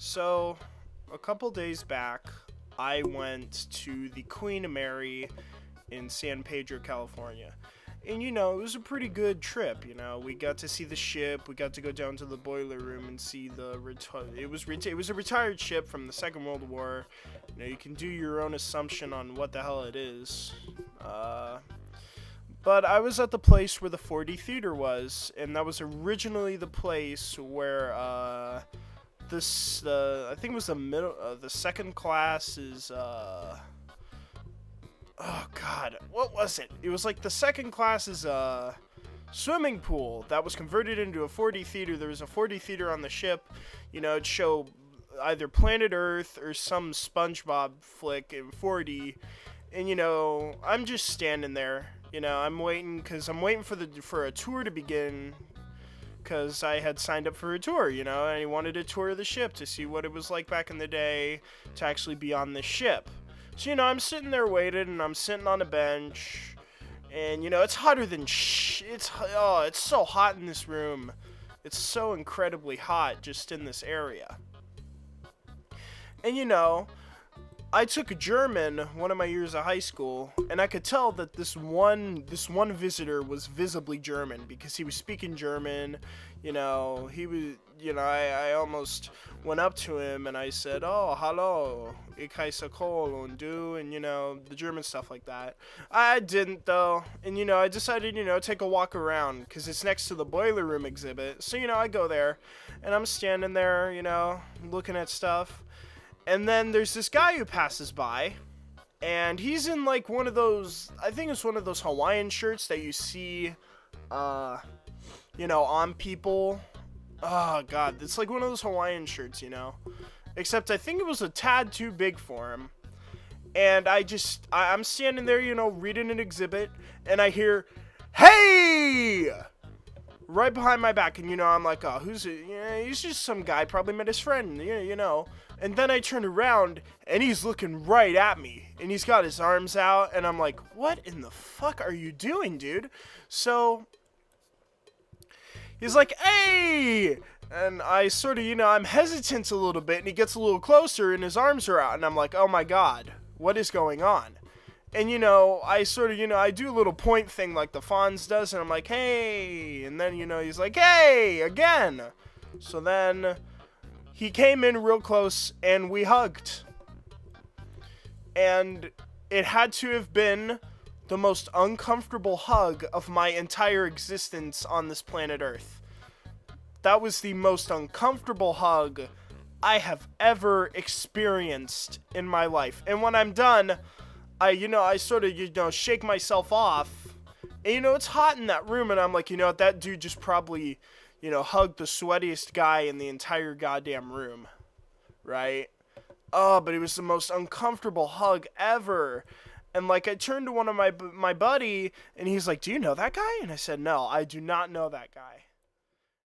So, a couple days back, I went to the Queen Mary in San Pedro, California. And it was a pretty good trip. We got to see the ship. We got to go down to the boiler room and see it was a retired ship from the Second World War. You can do your own assumption on what the hell it is. But I was at the place where the 4D theater was, and that was originally the place where I think it was the second class is oh god, what was it? It was like the second class's swimming pool that was converted into a 4D theater. There was a 4D theater on the ship. It'd show either Planet Earth or some SpongeBob flick in 4D. And I'm just standing there. I'm waiting for a tour to begin. Because I had signed up for a tour, and I wanted a tour of the ship to see what it was like back in the day to actually be on the ship. So, I'm sitting there waiting, and I'm sitting on a bench, and, it's hotter than it's so hot in this room. It's so incredibly hot just in this area. And, I took German one of my years of high school, and I could tell that this one visitor was visibly German because he was speaking German. He was, I almost went up to him and I said, "Oh, hallo, ich heiße Cole und du," and the German stuff like that. I didn't though, and I decided take a walk around because it's next to the boiler room exhibit. So I go there, and I'm standing there, looking at stuff. And then there's this guy who passes by, and he's in like one of those, I think it's one of those Hawaiian shirts that you see, on people. Oh god, it's like one of those Hawaiian shirts, except I think it was a tad too big for him. And I'm standing there, reading an exhibit, and I hear, "Hey!" right behind my back, and I'm like, "Oh, who's it?" Yeah, he's just some guy, probably met his friend, And then I turn around, and he's looking right at me, and he's got his arms out, and I'm like, "What in the fuck are you doing, dude?" So he's like, "Hey!" And I sort of, I'm hesitant a little bit, and he gets a little closer, and his arms are out, and I'm like, "Oh my god, what is going on?" And, I sort of, I do a little point thing like the Fonz does, and I'm like, "Hey!" And then, he's like, "Hey!" again. So then he came in real close, and we hugged. And it had to have been the most uncomfortable hug of my entire existence on this planet Earth. That was the most uncomfortable hug I have ever experienced in my life. And when I'm done, I sort of, shake myself off. And, it's hot in that room, and I'm like, that dude just probably, hugged the sweatiest guy in the entire goddamn room. Right? Oh, but it was the most uncomfortable hug ever. And, like, I turned to one of my buddy, and he's like, "Do you know that guy?" And I said, "No, I do not know that guy."